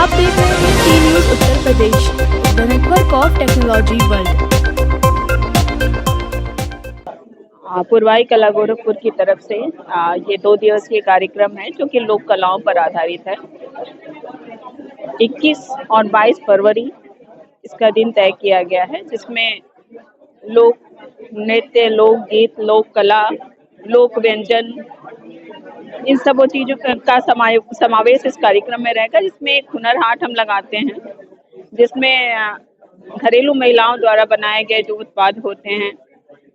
आप देख रहे हैं T news Uttar Pradesh, the network of technology world. पूर्वाई कला गोरखपुर की तरफ से ये 2 दिवसीय कार्यक्रम है जो कि लोक कलाओं पर आधारित है। 21 और 22 फरवरी इसका दिन तय किया गया है, जिसमें लोक नृत्य, लोकगीत, लोक कला, लोक व्यंजन, इन सब चीज़ों का समावेश इस कार्यक्रम में रहेगा। जिसमें एक हुनर हाट हम लगाते हैं, जिसमें घरेलू महिलाओं द्वारा बनाए गए जो उत्पाद होते हैं,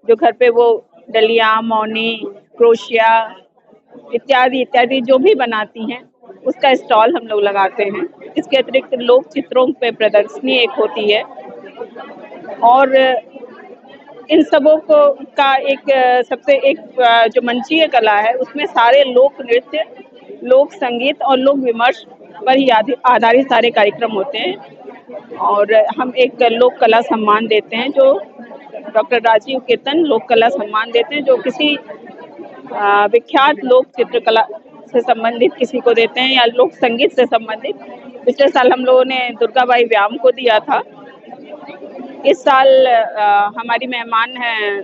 जो घर पे वो डलिया, मौनी, क्रोशिया इत्यादि इत्यादि जो भी बनाती हैं, उसका स्टॉल हम लोग लगाते हैं। इसके अतिरिक्त लोक चित्रों पे प्रदर्शनी एक होती है और इन सबों को का सबसे एक जो मंचीय कला है, उसमें सारे लोक नृत्य, लोक संगीत और लोक विमर्श पर ही आधारित सारे कार्यक्रम होते हैं। और हम एक लोक कला सम्मान देते हैं, जो डॉक्टर राजीव केतन लोक कला सम्मान देते हैं, जो किसी विख्यात लोक चित्रकला से संबंधित किसी को देते हैं या लोक संगीत से संबंधित। पिछले साल हम लोगों ने दुर्गाबाई व्याम को दिया था। इस साल हमारी मेहमान हैं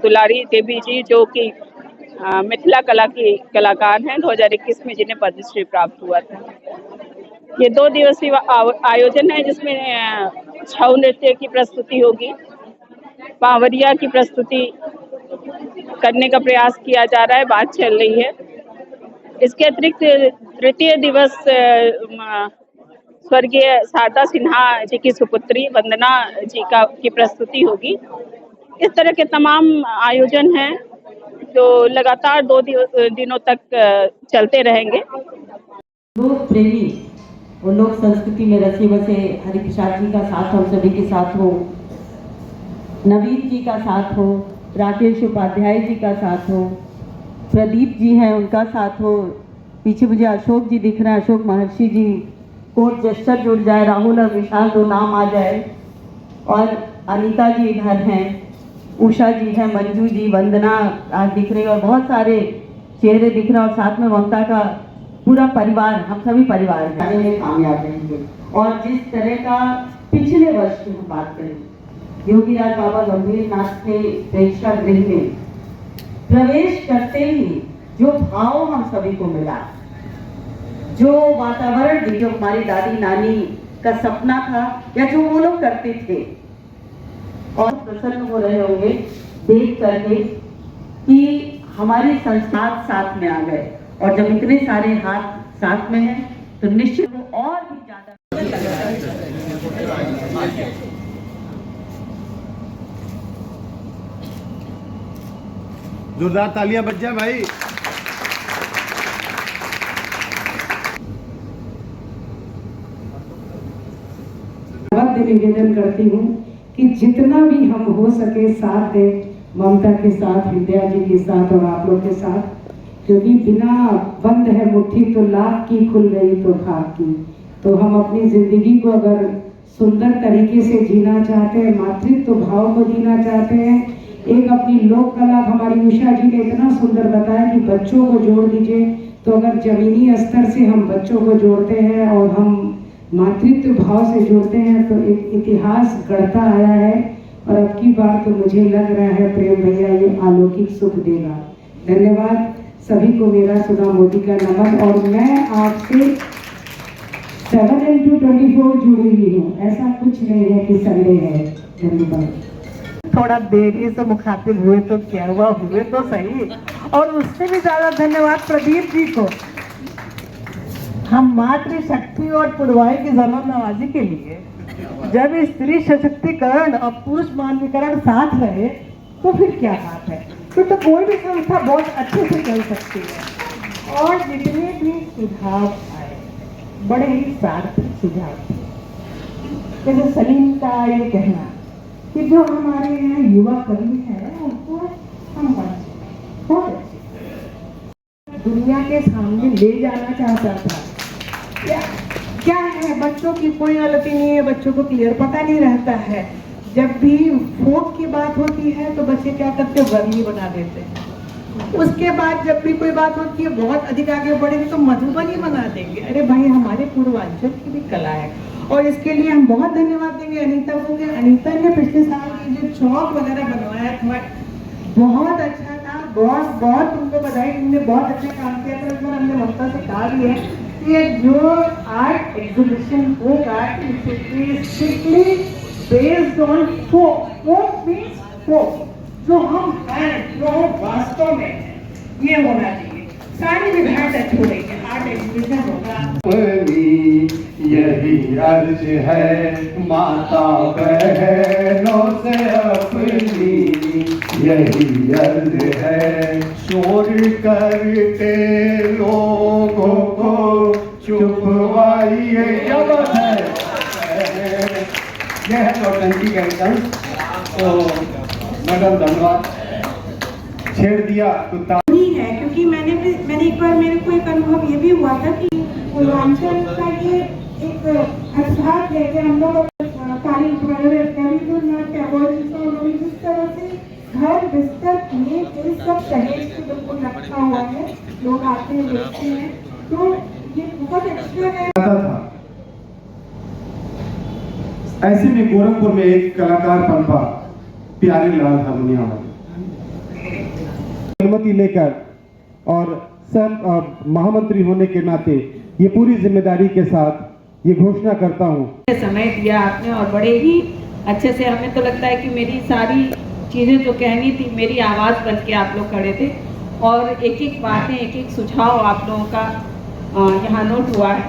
दुलारी देवी जी, जो कि मिथिला कला की कलाकार हैं, 2021 में जिन्हें पद्मश्री प्राप्त हुआ था। ये 2 दिवसीय आयोजन है, जिसमें छऊ नृत्य की प्रस्तुति होगी, पावरिया की प्रस्तुति करने का प्रयास किया जा रहा है, बात चल रही है। इसके अतिरिक्त तृतीय दिवस स्वर्गीय शारदा सिन्हा जी की सुपुत्री वंदना जी की प्रस्तुति होगी। इस तरह के तमाम आयोजन हैं जो लगातार 2 दिनों तक चलते रहेंगे। लोक प्रेमी और लोक संस्कृति में रचे बसे हरिप्रसाद जी का साथ हम सभी के साथ हो, नवीन जी का साथ हो, राकेश उपाध्याय जी का साथ हो, प्रदीप जी हैं उनका साथ हो, पीछे मुझे अशोक जी दिख रहे हैं, अशोक महर्षि जी, कोर्ट जस्टर जुड़ जाए, राहुल और विशाल 2 नाम आ जाए, और अनीता जी इधर हैं, उषा जी हैं, मंजू जी, वंदना आज दिख रही है, और बहुत सारे चेहरे दिख रहे हैं, और साथ में ममता का पूरा परिवार, हम सभी परिवार हैं, कामयाब रहेंगे। और जिस तरह का पिछले वर्ष की हम बात करें, योगीराज बाबा गंभीर नाथ के प्रेक्षागृह में प्रवेश करते ही जो भाव हम सभी को मिला, जो वातावरण, जो हमारी दादी नानी का सपना था या जो वो लोग करते थे, और प्रसन्न हो रहे होंगे देख करके कि हमारी संस्कार साथ में आ गए। और जब इतने सारे हाथ साथ में हैं तो निश्चित वो और भी ज्यादा। जोरदार तालियां बज जाए भाई। निवेदन करती हूँ कि जितना भी हम हो सके साथ दें, ममता के साथ, विद्या जी के साथ और आप लोग के साथ, क्योंकि बिना बंद है मुट्ठी तो लाख की, खुल गई तो खाक की। तो हम अपनी जिंदगी को अगर सुंदर तरीके से जीना चाहते हैं, मातृत्व भाव को जीना चाहते हैं, एक अपनी लोक कला, हमारी उषा जी ने इतना सुंदर बताया कि बच्चों को जोड़ दीजिए। तो अगर जमीनी स्तर से हम बच्चों को जोड़ते हैं और हम मातृत्व भाव से जोड़ते हैं तो एक इतिहास गढ़ता आया है। और अब की बार तो मुझे लग रहा है प्रेम भैया ये अलौकिक सुख देगा। धन्यवाद सभी को, मेरा सुधा मोदी का नमन। और मैं आपसे 7x24 जुड़ी हुई हूँ, ऐसा कुछ नहीं है कि संडे है। धन्यवाद। थोड़ा देरी से मुखातिब हुए तो क्या हुआ, हुए तो सही। और उससे भी ज्यादा धन्यवाद प्रदीप जी को। हम मातृशक्ति और पुरवाई की जरूरत नवाजी के लिए जब स्त्री सशक्तिकरण और पुरुष मानवीकरण साथ रहे तो फिर क्या बात है, फिर तो कोई भी संस्था बहुत अच्छे से चल सकती है। और जितने भी सुझाव आए बड़े ही सार्थक सुझाव थे। जैसे सलीम का ये कहना कि जो हमारे यहाँ युवा कर्मी है उनको हम बहुत अच्छे दुनिया के सामने ले जाना चाहता था। क्या है, बच्चों की कोई गलती नहीं है, बच्चों को क्लियर पता नहीं रहता है। जब भी फोक की बात होती है तो बच्चे क्या करते हैं, वर्णी बना देते हैं। उसके बाद जब भी कोई बात होती है बहुत अधिक आगे बढ़ेंगे तो मधुबनी बना देंगे। अरे भाई, हमारे पूर्वांचल की भी कला है और इसके लिए हम बहुत धन्यवाद देंगे अनीता को। अनीता ने पिछले साल ये जो चौक वगैरह बनवाया था बहुत अच्छा था। बहुत बहुत तुमको बधाई, तुमने बहुत अच्छा काम किया था। इस बार हमने ममता से कहा भी है कि जो आर्ट एग्जीबिशन होगा strictly based on folk. Folk means folk, जो हम हैं, जो वास्तव में है, ये होना चाहिए। सारी विभाग टच हो रही है, आर्ट एग्जीबिशन होगा। यही अर्ज है माता बहनों से अपनी, यही अर्ज है शोर करते लोगों को चुपवाइए। क्या बात है, यह है नौटंकी का रिजल्ट। तो मैडम धन्यवाद, छेड़ दिया कुत्ता नहीं है, क्योंकि मैंने एक बार मेरे को एक अनुभव ये भी हुआ था कि पूर्वांचल का ये एक अर्थात है कि हम लोग जिस तरह से घर बिस्तर ये सब सहेज के बिल्कुल रखा हुआ है, लोग आते हैं देखते हैं, तो ये बहुत एक्स्ट्रा है। था। ऐसे में गोरखपुर में एक कलाकार पनपा, प्यारे लाल हारमोनिया वाले, अनुमति लेकर और सब महामंत्री होने के नाते ये पूरी जिम्मेदारी के साथ ये घोषणा करता हूँ। समय दिया आपने और बड़े ही अच्छे से, हमें तो लगता है कि मेरी सारी चीज़ें जो कहनी थी मेरी आवाज़ बन के आप लोग खड़े थे और एक एक बातें, एक एक सुझाव आप लोगों का यहाँ नोट हुआ है।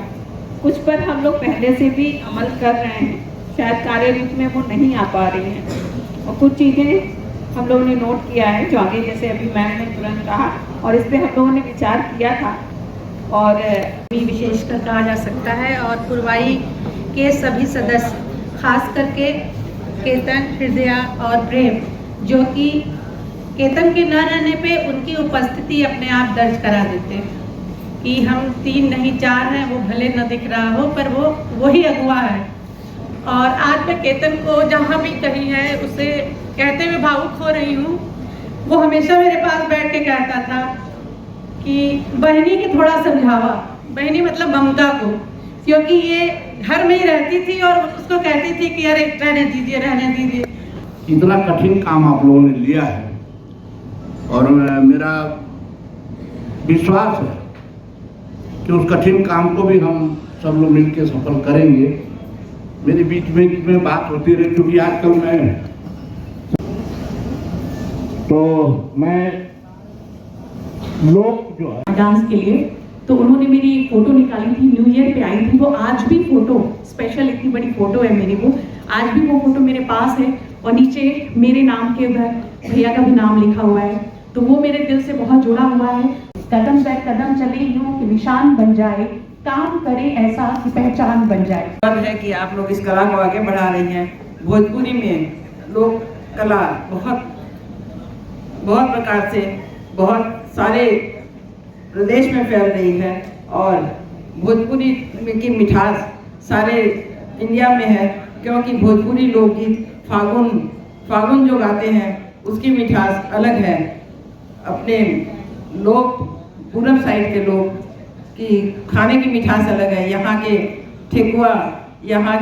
कुछ पर हम लोग पहले से भी अमल कर रहे हैं, शायद कार्य रूप में वो नहीं आ पा रही हैं, और कुछ चीज़ें हम लोगों ने नोट किया है जो आगे, जैसे अभी मैम ने तुरंत कहा, और इस पर हम लोगों ने विचार किया था और भी विशेषकर कहा जा सकता है। और पुरवाई के सभी सदस्य, खास करके केतन, हृदया और प्रेम, जो कि केतन के न रहने पे उनकी उपस्थिति अपने आप दर्ज करा देते हैं कि हम 3 नहीं 4 हैं, वो भले न दिख रहा हो पर वो ही अगुआ है। और आज मैं केतन को जहाँ भी कहीं है उसे कहते हुए भावुक हो रही हूँ। वो हमेशा मेरे पास बैठ के कहता था कि बहनी की थोड़ा समझावा, बहनी मतलब ममता को, क्योंकि ये घर में ही रहती थी और उसको कहती थी कि अरे रहने दीजिए, रहने दीजिए। इतना कठिन काम आप लोगों ने लिया है और मेरा विश्वास है कि उस कठिन काम को भी हम सब लोग मिलकर सफल करेंगे। मेरे बीच में बात होती रही, क्योंकि आजकल मैं लोग जो है डांस के लिए, तो उन्होंने मेरी एक फोटो निकाली थी, न्यू ईयर पे आई थी वो। आज भी फोटो स्पेशल, इतनी बड़ी फोटो है मेरी, वो आज भी वो फोटो मेरे पास है और नीचे मेरे नाम के उधर भैया का भी नाम लिखा हुआ है, तो वो मेरे दिल से बहुत जुड़ा हुआ है। कदम दर कदम चले यूं कि निशान बन जाए, काम करे ऐसा कि पहचान बन जाए। है कि आप लोग इस कला को आगे बढ़ा रही हैं। भोजपुरी में लोक कला बहुत प्रकार से बहुत सारे प्रदेश में फैल रही है और भोजपुरी की मिठास सारे इंडिया में है, क्योंकि भोजपुरी लोकगीत फागुन जो गाते हैं उसकी मिठास अलग है। अपने लोग पूरब साइड के लोग की खाने की मिठास अलग है। यहाँ के ठेकुआ, यहाँ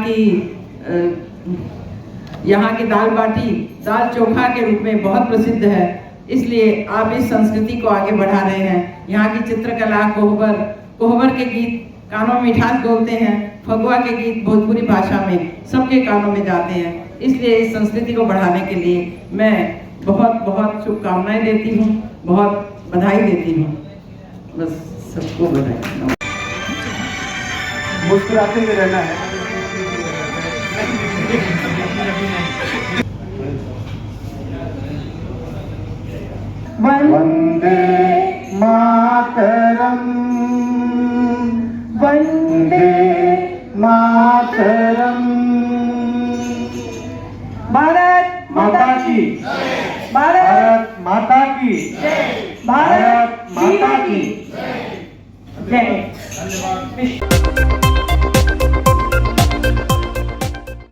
की दाल बाटी, दाल चोखा के रूप में बहुत प्रसिद्ध है। इसलिए आप इस संस्कृति को आगे बढ़ा रहे हैं। यहाँ की चित्रकला, कोहबर के गीत कानों में मिठास बोलते हैं, फगुआ के गीत भोजपुरी भाषा में सबके कानों में जाते हैं। इसलिए इस संस्कृति को बढ़ाने के लिए मैं बहुत शुभकामनाएं देती हूँ, बहुत बधाई देती हूँ। बस सबको बधाई। मुस्कुराते हुए रहना है। वंदे मातरम, वंदे मातरम। भारत माता की, भारत माता की, भारत माता की जय।